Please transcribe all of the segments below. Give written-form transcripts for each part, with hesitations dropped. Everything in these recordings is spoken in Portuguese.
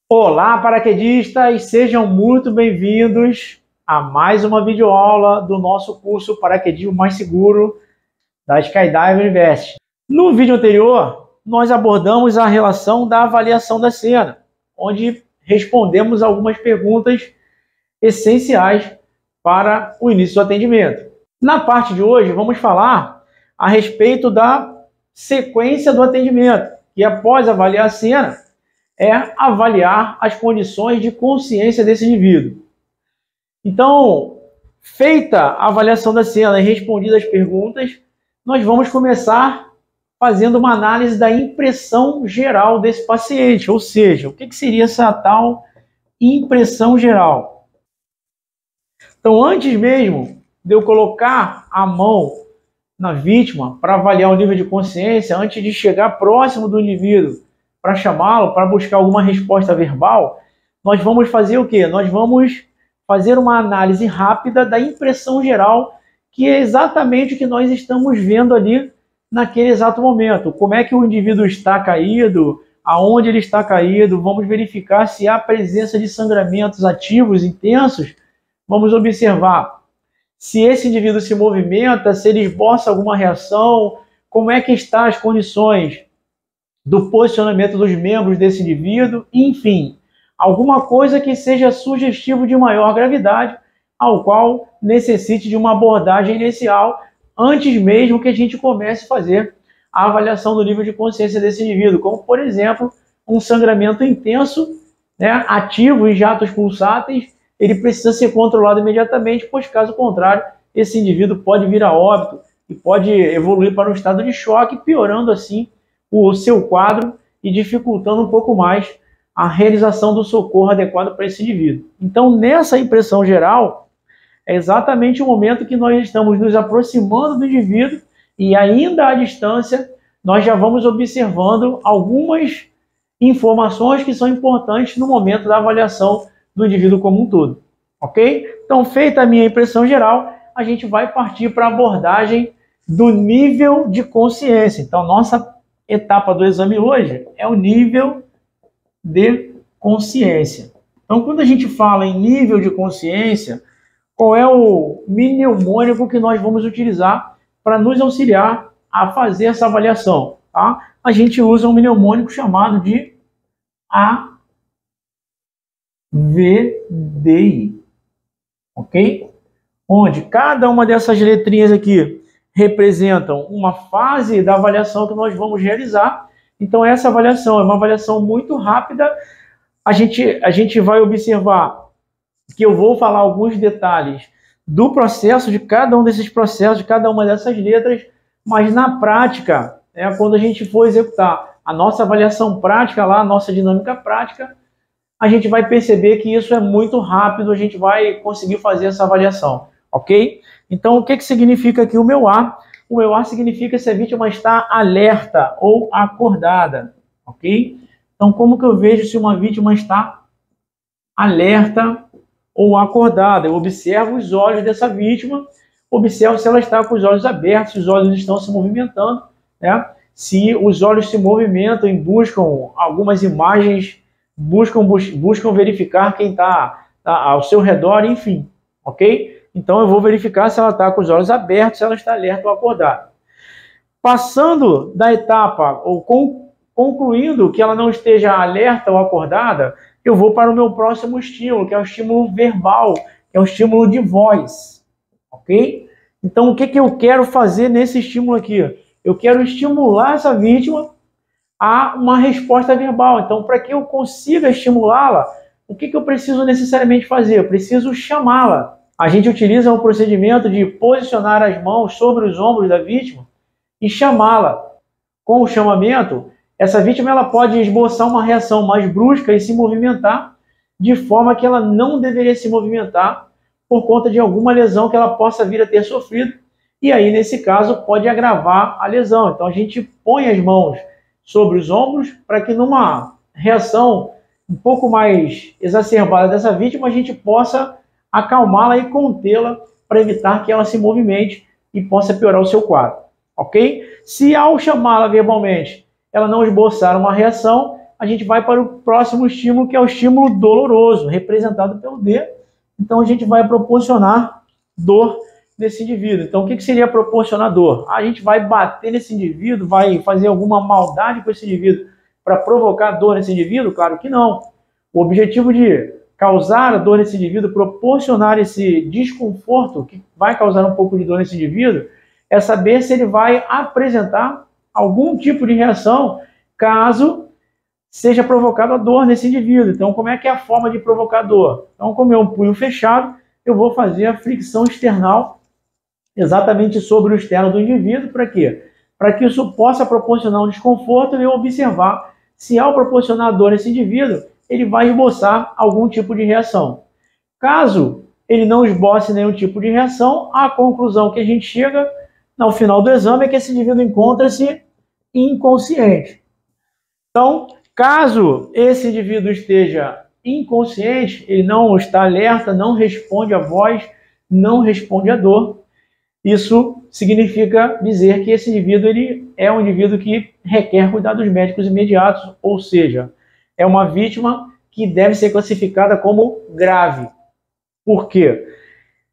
Olá, paraquedistas! Sejam muito bem-vindos a mais uma videoaula do nosso curso Paraquedismo Mais Seguro da Skydive University. No vídeo anterior, nós abordamos a relação da avaliação da cena, onde respondemos algumas perguntas essenciais para o início do atendimento. Na parte de hoje, vamos falar a respeito da sequência do atendimento, que após avaliar a cena, é avaliar as condições de consciência desse indivíduo. Então, feita a avaliação da cena e respondidas as perguntas, nós vamos começar fazendo uma análise da impressão geral desse paciente, ou seja, o que seria essa tal impressão geral. Então, antes mesmo de eu colocar a mão na vítima para avaliar o nível de consciência, antes de chegar próximo do indivíduo, para chamá-lo, para buscar alguma resposta verbal, nós vamos fazer o quê? Nós vamos fazer uma análise rápida da impressão geral, que é exatamente o que nós estamos vendo ali naquele exato momento. Como é que o indivíduo está caído, aonde ele está caído, vamos verificar se há presença de sangramentos ativos, intensos, vamos observar se esse indivíduo se movimenta, se ele esboça alguma reação, como é que estão as condições do posicionamento dos membros desse indivíduo, enfim, alguma coisa que seja sugestivo de maior gravidade, ao qual necessite de uma abordagem inicial, antes mesmo que a gente comece a fazer a avaliação do nível de consciência desse indivíduo, como, por exemplo, um sangramento intenso, ativo em jatos pulsáteis, ele precisa ser controlado imediatamente, pois, caso contrário, esse indivíduo pode vir a óbito e pode evoluir para um estado de choque, piorando assim o seu quadro e dificultando um pouco mais a realização do socorro adequado para esse indivíduo. Então, nessa impressão geral, é exatamente o momento que nós estamos nos aproximando do indivíduo e ainda à distância, nós já vamos observando algumas informações que são importantes no momento da avaliação do indivíduo como um todo, ok? Então, feita a minha impressão geral, a gente vai partir para a abordagem do nível de consciência. Então, nossa etapa do exame hoje é o nível de consciência. Então, quando a gente fala em nível de consciência, qual é o mnemônico que nós vamos utilizar para nos auxiliar a fazer essa avaliação? Tá? A gente usa um mnemônico chamado de AVDI, ok? Onde cada uma dessas letrinhas aqui representam uma fase da avaliação que nós vamos realizar. Então, essa avaliação é uma avaliação muito rápida. A gente vai observar que eu vou falar alguns detalhes do processo, de cada um desses processos, de cada uma dessas letras, mas na prática, quando a gente for executar a nossa avaliação prática lá, a nossa dinâmica prática, a gente vai perceber que isso é muito rápido, a gente vai conseguir fazer essa avaliação, ok? Então, o que significa aqui o meu A? O meu A significa se a vítima está alerta ou acordada, ok? Então, como que eu vejo se uma vítima está alerta ou acordada? Eu observo os olhos dessa vítima, observo se ela está com os olhos abertos, se os olhos estão se movimentando, se os olhos se movimentam e buscam algumas imagens, buscam verificar quem está ao seu redor, enfim, ok? Então, eu vou verificar se ela está com os olhos abertos, se ela está alerta ou acordada. Passando da etapa, ou concluindo que ela não esteja alerta ou acordada, eu vou para o meu próximo estímulo, que é o estímulo verbal, que é o estímulo de voz. Ok? Então, o que eu quero fazer nesse estímulo aqui? Eu quero estimular essa vítima a uma resposta verbal. Então, para que eu consiga estimulá-la, o que eu preciso necessariamente fazer? Eu preciso chamá-la. A gente utiliza um procedimento de posicionar as mãos sobre os ombros da vítima e chamá-la. Com o chamamento, essa vítima ela pode esboçar uma reação mais brusca e se movimentar de forma que ela não deveria se movimentar por conta de alguma lesão que ela possa vir a ter sofrido. E aí, nesse caso, pode agravar a lesão. Então, a gente põe as mãos sobre os ombros para que numa reação um pouco mais exacerbada dessa vítima, a gente possa acalmá-la e contê-la para evitar que ela se movimente e possa piorar o seu quadro, ok? Se ao chamá-la verbalmente ela não esboçar uma reação, a gente vai para o próximo estímulo, que é o estímulo doloroso, representado pelo D. Então, a gente vai proporcionar dor nesse indivíduo. Então, o que seria proporcionar dor? A gente vai bater nesse indivíduo, vai fazer alguma maldade com esse indivíduo para provocar dor nesse indivíduo? Claro que não. O objetivo de causar dor nesse indivíduo, proporcionar esse desconforto que vai causar um pouco de dor nesse indivíduo, é saber se ele vai apresentar algum tipo de reação caso seja provocado a dor nesse indivíduo. Então, como é que é a forma de provocar dor? Então, como é um punho fechado, eu vou fazer a fricção external exatamente sobre o externo do indivíduo. Para quê? Para que isso possa proporcionar um desconforto e eu observar se, ao proporcionar dor nesse indivíduo, ele vai esboçar algum tipo de reação. Caso ele não esboce nenhum tipo de reação, a conclusão que a gente chega no final do exame é que esse indivíduo encontra-se inconsciente. Então, caso esse indivíduo esteja inconsciente, ele não está alerta, não responde à voz, não responde à dor, isso significa dizer que esse indivíduo ele é um indivíduo que requer cuidados médicos imediatos, ou seja, é uma vítima que deve ser classificada como grave. Por quê?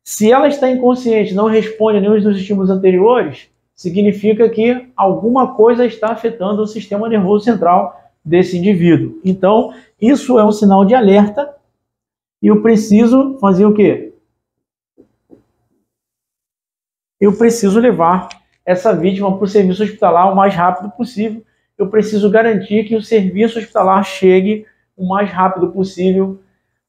Se ela está inconsciente, não responde a nenhum dos estímulos anteriores, significa que alguma coisa está afetando o sistema nervoso central desse indivíduo. Então, isso é um sinal de alerta e eu preciso fazer o quê? Eu preciso levar essa vítima para o serviço hospitalar o mais rápido possível. Eu preciso garantir que o serviço hospitalar chegue o mais rápido possível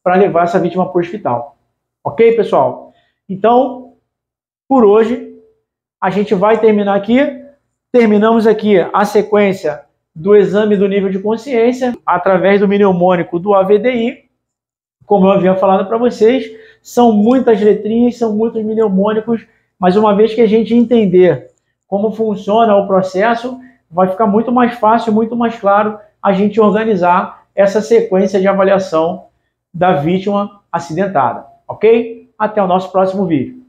para levar essa vítima para o hospital. Ok, pessoal? Então, por hoje, a gente vai terminar aqui. Terminamos aqui a sequência do exame do nível de consciência através do mnemônico do AVDI. Como eu havia falado para vocês, são muitas letrinhas, são muitos mnemônicos, mas uma vez que a gente entender como funciona o processo, vai ficar muito mais fácil, muito mais claro a gente organizar essa sequência de avaliação da vítima acidentada, ok? Até o nosso próximo vídeo.